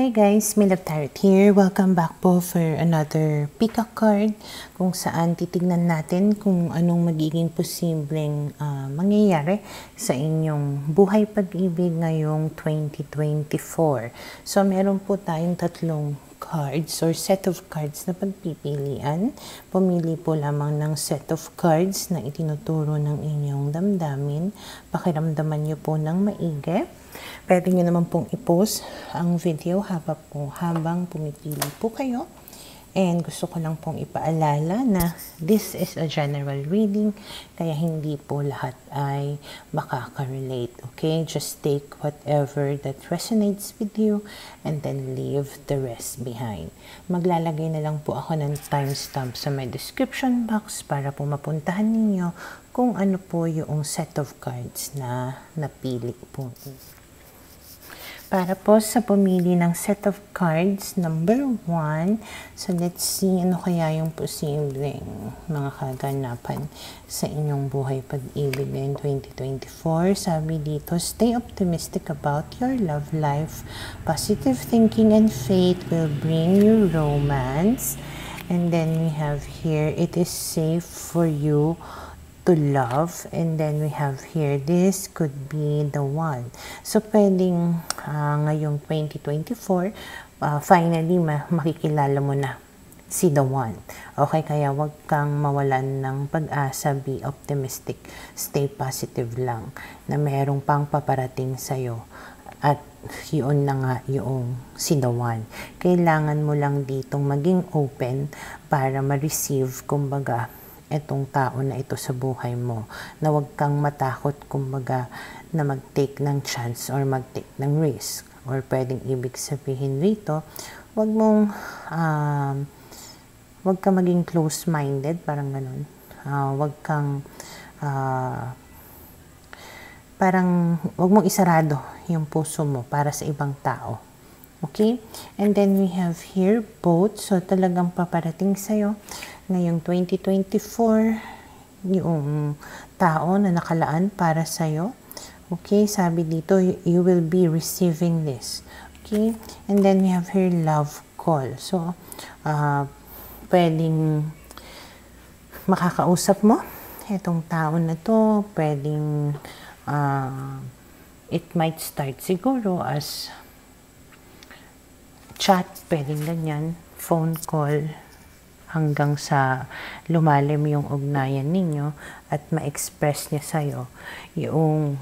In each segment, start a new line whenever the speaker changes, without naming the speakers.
Hi guys, May Love Tarot here. Welcome back po for another peacock card kung saan titignan natin kung anong magiging posibleng mangyayari sa inyong buhay pag-ibig ngayong 2024. So meron po tayong tatlong cards or set of cards na pagpipilian. Pumili po lamang ng set of cards na itinuturo ng inyong damdamin. Pakiramdaman nyo po ng maigi. Pwede nyo naman pong i-post ang video habang pumipili po kayo. And gusto ko lang pong ipaalala na this is a general reading, kaya hindi po lahat ay makaka-relate. Okay? Just take whatever that resonates with you and then leave the rest behind. Maglalagay na lang po ako ng timestamp sa my description box para po mapuntahan ninyo kung ano po yung set of cards na napili po. Para po sa pumili ng set of cards, number 1. So, let's see ano kaya yung posibleng mga kaganapan sa inyong buhay pag-ibig ngayong 2024. Sabi dito, stay optimistic about your love life. Positive thinking and faith will bring you romance. And then we have here, it is safe for you to love. And then we have here, this could be the one. So, pwedeng ngayong 2024, finally, makikilala mo na si the one. Okay, kaya wag kang mawalan ng pag-asa, be optimistic, stay positive lang, na merong pang paparating sa'yo. At yun na nga yung si the one. Kailangan mo lang ditong maging open para ma-receive, kumbaga, itong tao na ito sa buhay mo, na wag kang matakot, kumbaga, na mag-take ng chance or mag-take ng risk. Or pwedeng ibig sabihin rito, wag kang maging close-minded, parang ganun. Wag mong isarado yung puso mo para sa ibang tao. Okay? And then we have here both. So talagang paparating sa'yo ngayong 2024 yung tao na nakalaan para sa'yo. Okay? Sabi dito, you will be receiving this. Okay? And then we have here love call. So, pwedeng makakausap mo itong tao na to. Pwedeng it might start siguro as chat, pwedeng ganyan, phone call, hanggang sa lumalim yung ugnayan ninyo at ma-express niya sa'yo yung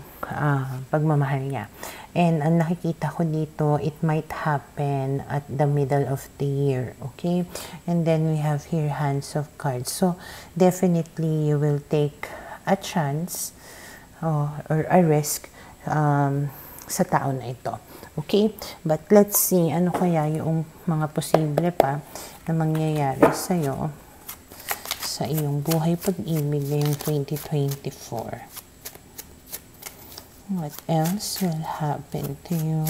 pagmamahal niya. And ang nakikita ko dito, it might happen at the middle of the year. Okay? And then we have here hands of cards. So, definitely you will take a chance or a risk sa tao na ito. Okay? But let's see, ano kaya yung mga posible pa na mangyayari sa'yo sa iyong buhay pag-ibig ngayong 2024. What else will happen to you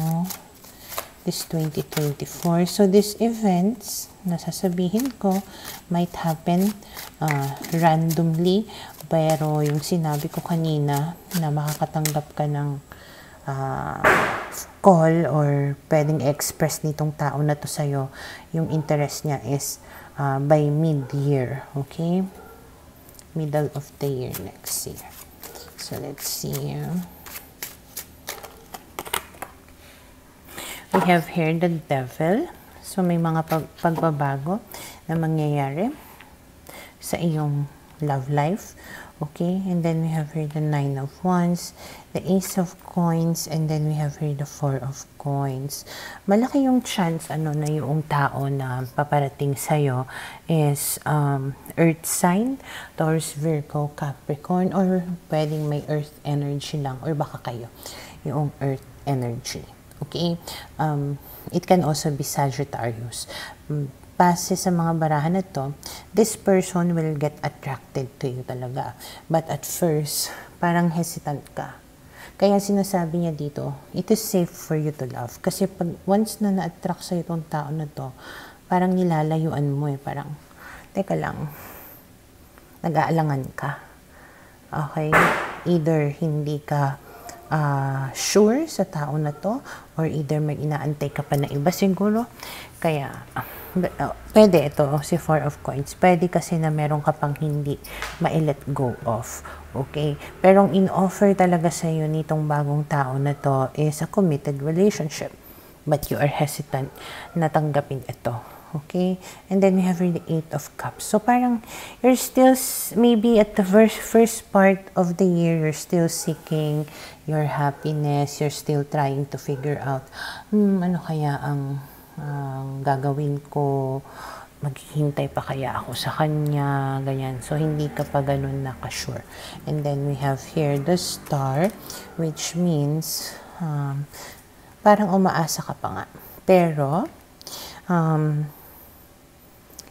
this 2024? So, these events na sasabihin ko might happen randomly, pero yung sinabi ko kanina na makakatanggap ka ng call or pwedeng express nitong tao na to sa'yo, yung interest niya is by mid-year. Okay? Middle of the year next year. So, let's see. We have here the devil. So, may mga pagbabago na mangyayari sa iyong love life. Okay, and then we have here the 9 of Wands, the Ace of Coins, and then we have here the 4 of Coins. Malaki yung chance na yung tao na paparating sa'yo is Earth sign, Taurus, Virgo, Capricorn, or pwedeng may Earth energy lang, or baka kayo yung Earth energy. Okay, it can also be Sagittarius. Base sa mga barahan na to, this person will get attracted to you talaga. But at first, parang hesitant ka. Kaya sinasabi niya dito, it is safe for you to love. Kasi pag once na na-attract sa'yo itong tao na to, parang nilalayuan mo parang, teka lang, nag-aalangan ka. Okay? Either hindi ka sure sa tao na to, or either may inaantay ka pa na iba siguro. Kaya pwede ito, si Four of Coins. Pwede kasi na meron ka pang hindi ma-let go of. Okay? Pero ang in-offer talaga sa iyo nitong bagong tao na to is a committed relationship. But you are hesitant na tanggapin ito. Okay? And then we have the Eight of Cups. So parang you're still, maybe at the first part of the year, you're still seeking your happiness. You're still trying to figure out, ano kaya ang gagawin ko, maghihintay pa kaya ako sa kanya, ganyan. So, hindi ka pa ganun nakasure. And then, we have here the Star, which means, parang umaasa ka pa nga. Pero,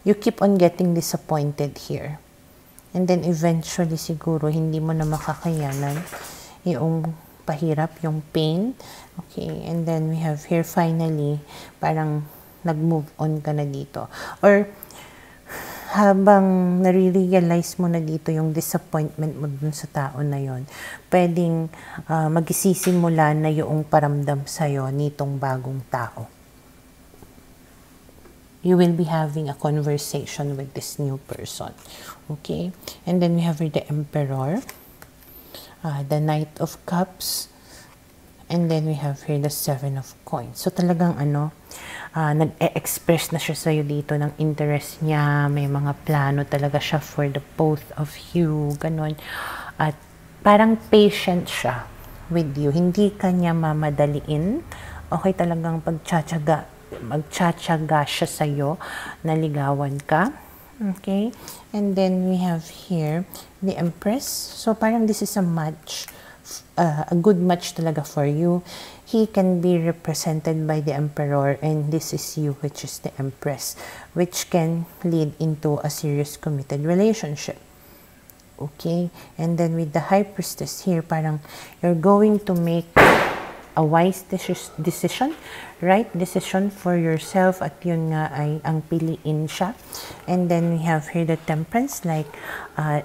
you keep on getting disappointed here. And then, eventually, siguro, hindi mo na makakayanan yung pahirap, yung pain. Okay, and then we have here finally, parang nag-move on ka na dito. Or habang nare-realize mo na dito yung disappointment mo dun sa tao na yon, pwedeng magsisimula na yung paramdam sa'yo nitong bagong tao. You will be having a conversation with this new person. Okay, and then we have here the Emperor, the Knight of Cups, and then we have here the Seven of Coins. So talagang nag-e-express na siya sa'yo dito ng interest niya. May mga plano talaga siya for the both of you. Ganon. At parang patient siya with you. Hindi ka niya mamadaliin. Okay, talagang magtsatsaga siya sa'yo. Naligawan ka. Okay. And then we have here the Empress. So parang this is a match. A good match talaga for you. He can be represented by the Emperor, and this is you, which is the Empress, which can lead into a serious committed relationship. Okay, and then with the High Priestess here, parang you're going to make a wise decision, right decision for yourself, at yun nga ay ang piliin siya. And then we have here the Temperance, like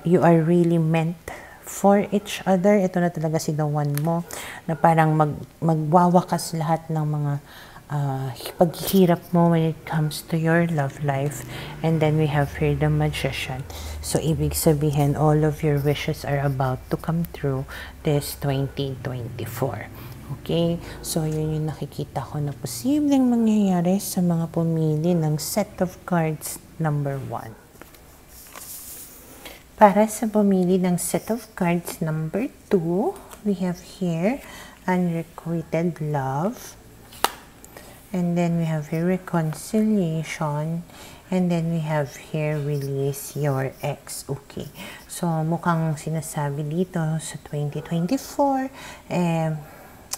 you are really meant for each other. Ito na talaga si the one mo, na parang magwawakas lahat ng mga paghihirap mo when it comes to your love life. And then we have here the Magician. So, ibig sabihin, all of your wishes are about to come true this 2024. Okay? So, yun yung nakikita ko na posibleng mangyayari sa mga pumili ng set of cards number 1. Para sa pumili ng set of cards number 2, we have here Unrequited Love. And then we have here Reconciliation. And then we have here Release Your Ex. Okay. So, mukhang sinasabi dito sa 2024,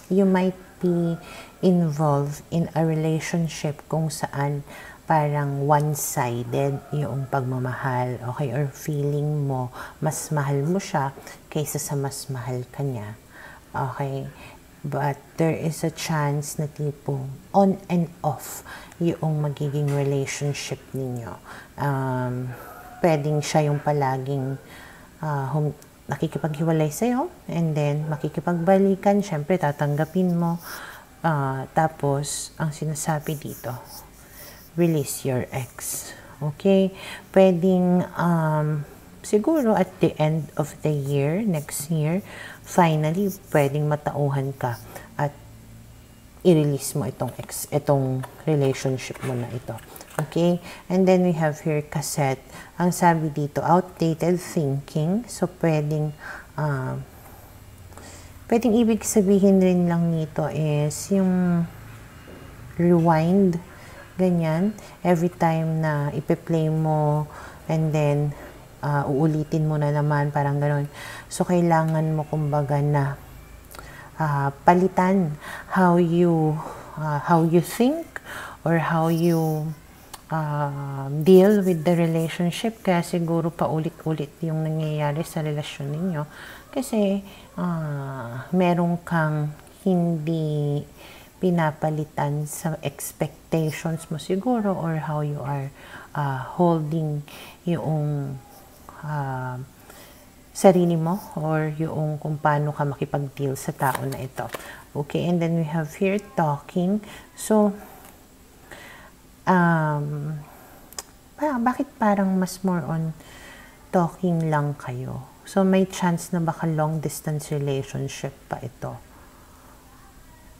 you might be involved in a relationship kung saan parang one-sided yung pagmamahal, okay, or feeling mo mas mahal mo siya kaysa sa mas mahal ka niya, okay, but there is a chance na tipong on and off yung magiging relationship ninyo. Pwedeng siya yung palaging nakikipaghiwalay sa'yo, and then makikipagbalikan, syempre tatanggapin mo, tapos ang sinasabi dito, release your ex. Okay? Pwedeng, siguro at the end of the year, next year, finally, pwedeng matauhan ka at i-release mo itong relationship mo na ito. Okay? And then we have here cassette. Ang sabi dito, outdated thinking. So, pwedeng ibig sabihin rin lang nito is yung rewind, ganyan, every time na ipe-play mo, and then uulitin mo na naman, parang gano'n. So, kailangan mo kumbaga na palitan how you think or how you deal with the relationship. Kaya siguro paulit-ulit yung nangyayari sa relasyon ninyo. Kasi meron kang hindi pinapalitan sa expectations mo siguro, or how you are holding yung sarili mo or yung kung paano ka makipag-deal sa tao na ito. Okay, and then we have here talking. So, bakit parang mas more on talking lang kayo? So, may chance na baka long distance relationship pa ito.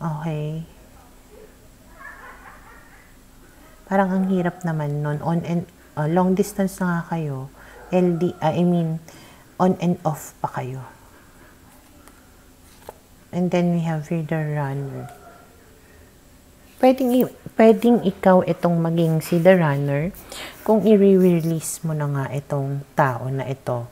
Okay. Parang ang hirap naman nun. Long distance na nga kayo. On and off pa kayo. And then we have here the runner. Pwedeng ikaw itong maging si the runner kung i-release mo na nga itong tao na ito.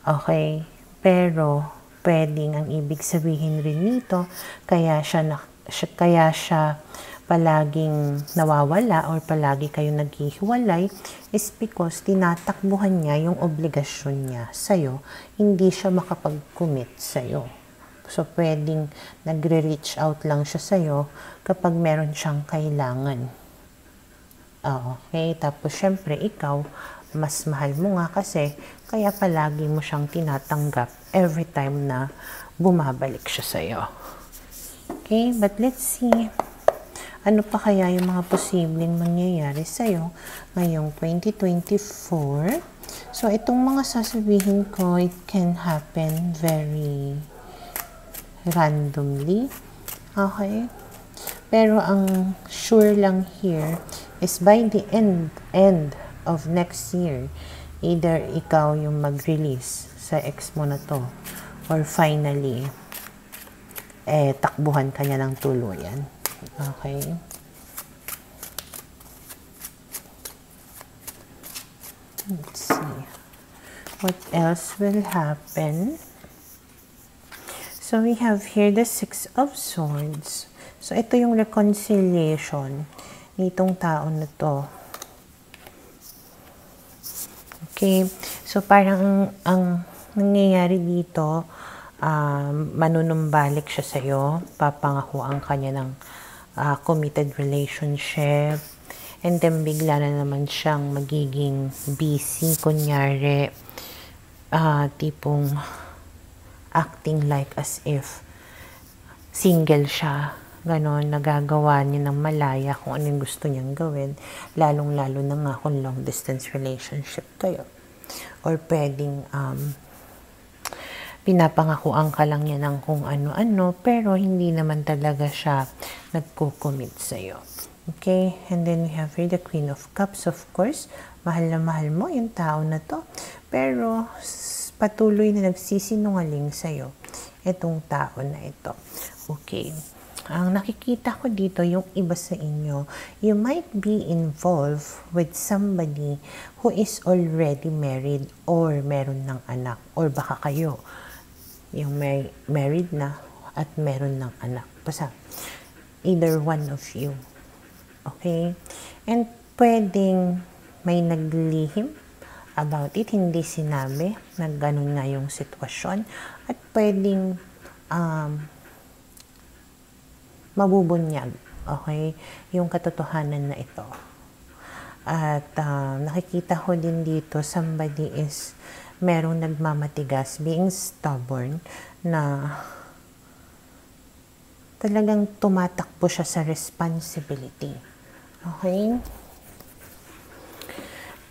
Okay? Pero, pwedeng ang ibig sabihin rin nito, kaya siya palaging nawawala or palagi kayo naghihiwalay is because tinatakbuhan niya yung obligasyon niya sa'yo. Hindi siya makapag-commit sa'yo. So, pwedeng nagre-reach out lang siya sa'yo kapag meron siyang kailangan. Okay? Tapos, syempre, ikaw, mas mahal mo nga kasi kaya palagi mo siyang tinatanggap every time na bumabalik siya sa'yo. Okay? But let's see. Ano pa kaya yung mga posibleng mangyayari sa'yo ngayong 2024? So, itong mga sasabihin ko, it can happen very randomly. Okay? Pero ang sure lang here is by the end of next year, either ikaw yung mag-release sa ex mo na to or finally, takbuhan ka niya ng tuluyan. Okay? Let's see. What else will happen? So, we have here the Six of Swords. So, ito yung reconciliation nitong tao na to. Okay? So, parang ang nangyayari dito, manunumbalik siya sa'yo, papangakuan ka niya ng committed relationship, and then bigla na naman siyang magiging busy, kunyari, tipong acting like as if single siya, ganon, nagagawa niya ng malaya kung ano yung gusto niyang gawin, lalong-lalo na nga kung long distance relationship kayo. Or pwedeng, pinapangakuan ka lang niya ng kung ano-ano, pero hindi naman talaga siya nagko-commit sa'yo. Okay? And then we have here the Queen of Cups, of course. Mahal na mahal mo yung tao na to. Pero, patuloy na nagsisinungaling sa'yo itong tao na ito. Okay. Ang nakikita ko dito, yung iba sa inyo, you might be involved with somebody who is already married or meron ng anak. Or baka kayo, yung married na at meron ng anak. Basta, either one of you. Okay? And pwedeng may naglihim about it, hindi sinabi na ganun nga yung sitwasyon. At pwedeng mabubunyag, okay, yung katotohanan na ito. At nakikita ko din dito, somebody is merong nagmamatigas, being stubborn, na talagang tumatakbo siya sa responsibility. Okay?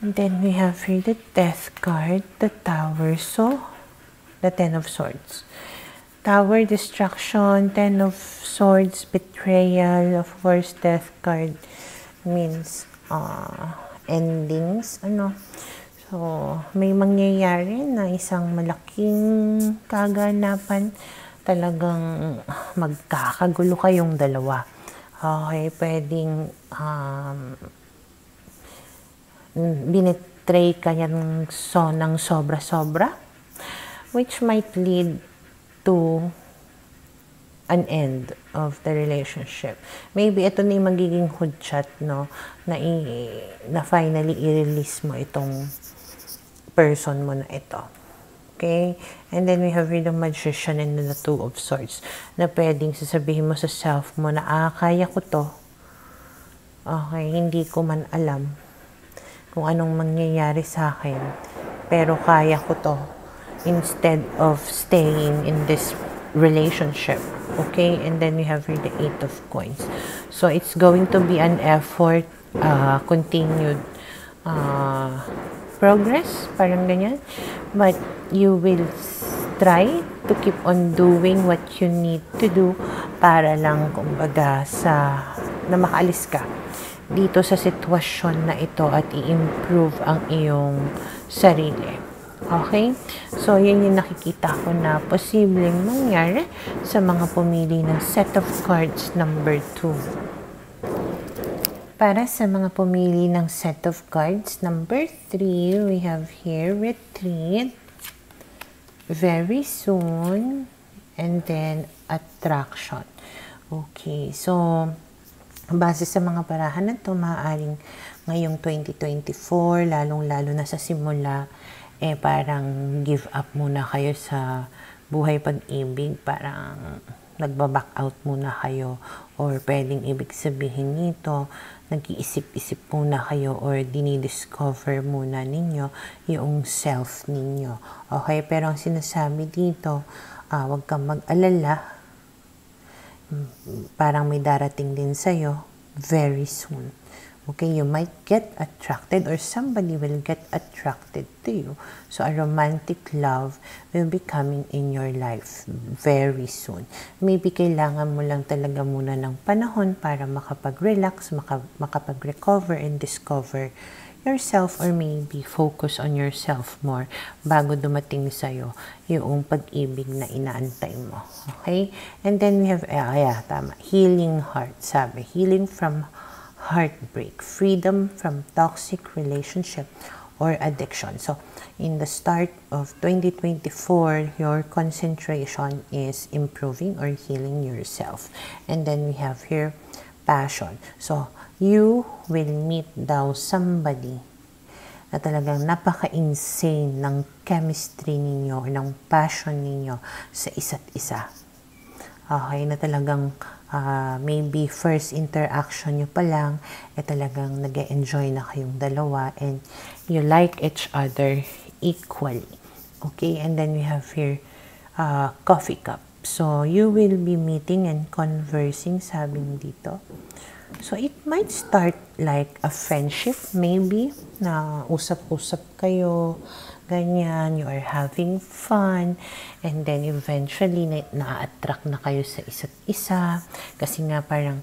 And then we have here the Death card, the Tower, so the Ten of Swords. Tower, destruction, Ten of Swords, betrayal, of course, Death card means endings, So, may mangyayari na isang malaking kaganapan, talagang magkakagulo kayong dalawa. Okay, pwedeng binitray ka ng sobra-sobra, which might lead to an end of the relationship. Maybe ito na yung magiging hudchat, no? Na finally i-release mo itong person mo na ito. Okay? And then we have the Magician and the Two of Swords, na pwedeng sasabihin mo sa self mo na, kaya ko to. Okay, hindi ko man alam kung anong mangyayari sa akin, pero kaya ko to. instead of staying in this relationship. Okay, and then we have here the 8 of coins. So it's going to be an effort, continued progress, parang ganyan. But you will try to keep on doing what you need to do para lang, kumbaga, na makaalis ka dito sa sitwasyon na ito at i-improve ang iyong sarili. Okay? So, yun yung nakikita ko na posibleng mangyari sa mga pumili ng set of cards number 2. Para sa mga pumili ng set of cards number 3, we have here retreat, very soon, and then attraction. Okay, so base sa mga parahan na ito, maaaring ngayong 2024, lalong-lalo na sa simula, parang give up muna kayo sa buhay pag-ibig, parang nagbaback out muna kayo, or pwedeng ibig sabihin nito, nag-iisip-isip muna kayo or dinidiscover muna ninyo yung self ninyo. Okay, pero ang sinasabi dito, huwag kang mag-alala, parang may darating din sa'yo very soon. Okay, you might get attracted or somebody will get attracted to you. So, a romantic love will be coming in your life very soon. Maybe kailangan mo lang talaga muna ng panahon para makapag-relax, makapag-recover and discover yourself, or maybe focus on yourself more bago dumating sa'yo yung pag-ibig na inaantay mo. Okay? And then we have, tama, healing heart. Sabi, healing from heartbreak, freedom from toxic relationship or addiction. So, in the start of 2024, your concentration is improving or healing yourself. And then we have here passion. So, you will meet daw somebody na talagang napaka-insane ng chemistry ninyo or ng passion ninyo sa isa't isa. Okay, na talagang maybe first interaction nyo pa lang, talagang nag-enjoy na kayong dalawa and you like each other equally. Okay, and then we have here coffee cup. So, you will be meeting and conversing, sabi dito. So, it might start like a friendship, maybe, na usap-usap kayo, ganyan, you are having fun, and then eventually, na-attract na kayo sa isa't isa, kasi nga parang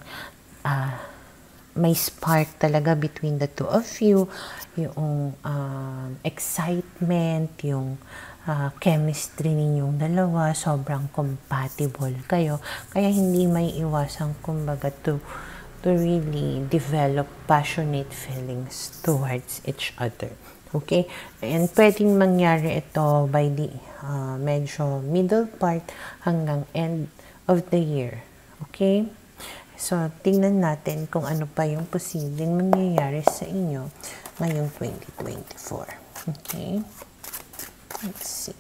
may spark talaga between the two of you, yung excitement, yung chemistry ninyong dalawa, sobrang compatible kayo, kaya hindi may iwasang, kumbaga, to really develop passionate feelings towards each other. Okay? And pwedeng mangyari ito by the medyo middle part hanggang end of the year. Okay? So, tingnan natin kung ano pa yung posibleng mangyayari sa inyo ngayong 2024. Okay? Let's see.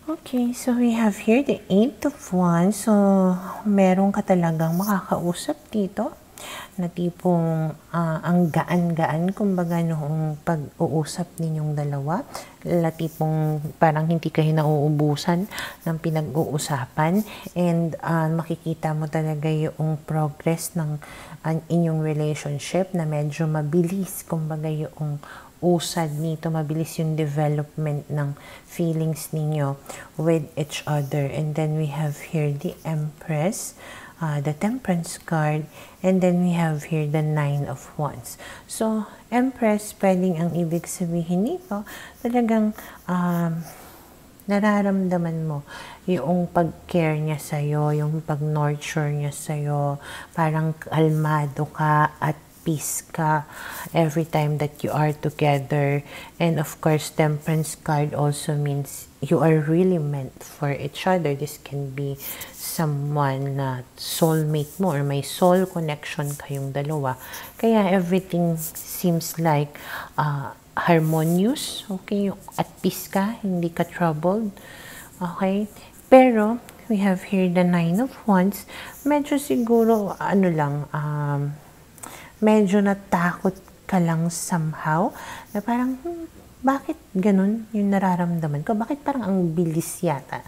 Okay, so we have here the 8 of Wands. So, meron ka talagang makakausap dito na tipong ang gaan-gaan, kumbaga, noong pag-uusap ninyong dalawa. Tipong parang hindi kayo nauubusan ng pinag-uusapan. And makikita mo talaga yung progress ng inyong relationship na medyo mabilis. Kumbaga, yung usad nito, mabilis yung development ng feelings ninyo with each other. And then we have here the Empress, the Temperance card, and then we have here the 9 of Wands. So, Empress, pwedeng ang ibig sabihin nito, talagang nararamdaman mo yung pag-care niya sa'yo, yung pag-nurture niya sa'yo, parang kalmado ka at peace ka every time that you are together. And of course, Temperance card also means you are really meant for each other. This can be someone na soulmate mo or may soul connection kayong dalawa. Kaya everything seems like harmonious. Okay? At peace ka, hindi ka troubled. Okay? Pero we have here the Nine of Wands. Medyo siguro, ano lang, medyo natakot ka lang somehow. Na parang, bakit ganun yung nararamdaman ko? Bakit parang ang bilis yata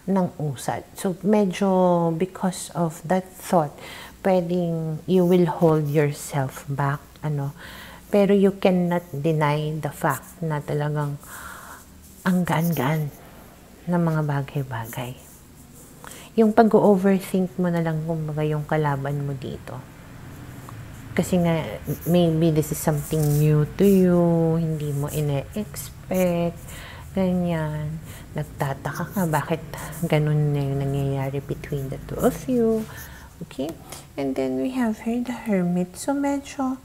ng usad? So, medyo because of that thought, pwedeng you will hold yourself back, pero you cannot deny the fact na talagang ang gaan-gaan ng mga bagay-bagay. Yung pag-overthink mo na lang kumbaga yung kalaban mo dito. Kasi nga, maybe this is something new to you, hindi mo ine-expect, ganyan. Nagtataka ka, bakit ganun na yung nangyayari between the two of you. Okay? And then we have here the Hermit. So, medyo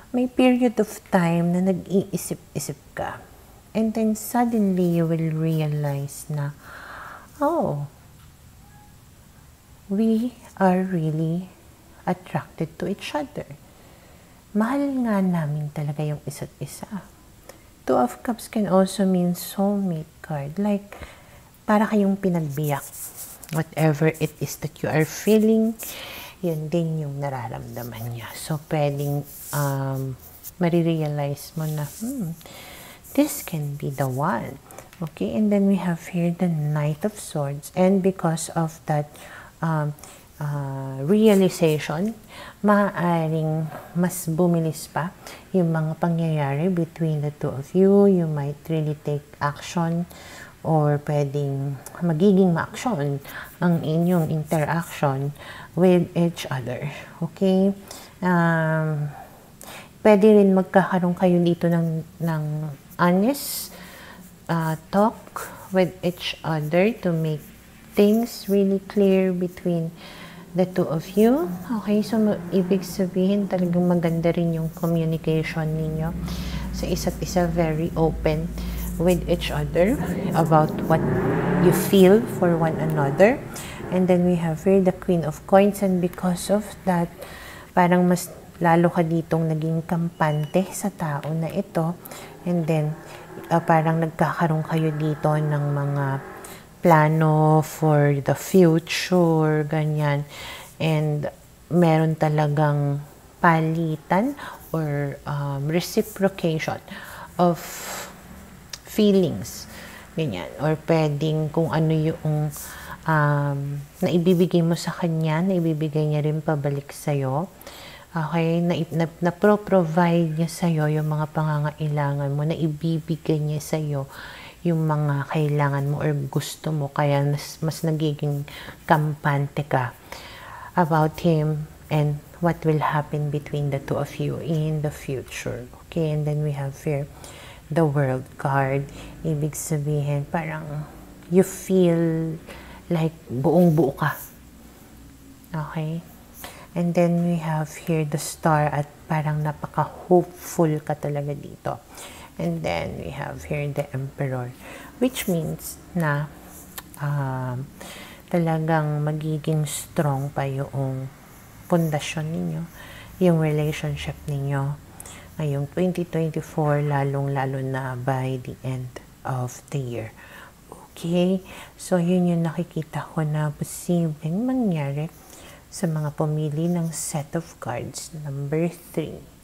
may period of time na nag-iisip-isip ka. And then, suddenly, you will realize na, oh, we are really attracted to each other. Mahal nga namin talaga yung isa't isa. Two of Cups can also mean soulmate card. Like, para kayong pinagbiyak. Whatever it is that you are feeling, yun din yung nararamdaman niya. So, pwedeng marirealize mo na, this can be the one. Okay, and then we have here the Knight of Swords. And because of that realization, maaaring mas bumilis pa yung mga pangyayari between the two of you. You might really take action, or pwedeng magiging ma-action ang inyong interaction with each other. Okay? Pwede rin magkakaroon kayo dito ng honest talk with each other to make things really clear between the two of you. Okay? So, ibig sabihin talagang maganda rin yung communication ninyo sa isa't isa, very open with each other about what you feel for one another. And then we have here the Queen of Coins, and because of that, parang mas lalo ka ditong naging kampante sa tao na ito. And then, parang nagkakaroon kayo dito ng mga plano for the future, ganyan. And meron talagang palitan or reciprocation of feelings, ganyan. Or pwedeng kung ano yung naibibigay mo sa kanya, naibibigay niya rin pabalik sa'yo. Okay? Na-provide niya sa'yo yung mga pangangailangan mo, naibibigay niya sa'yo yung mga kailangan mo or gusto mo. Kaya mas nagiging kampante ka about him and what will happen between the two of you in the future. Okay? And then we have here the World card. Ibig sabihin, parang you feel like buong-buo ka. Okay? And then we have here the Star, at parang napaka-hopeful ka talaga dito. And then we have here the Emperor, which means na talagang magiging strong pa yung pundasyon ninyo, yung relationship ninyo ngayong 2024, lalong-lalo na by the end of the year. Okay? So, yun yung nakikita ko na posibleng mangyari sa mga pumili ng set of cards number 3.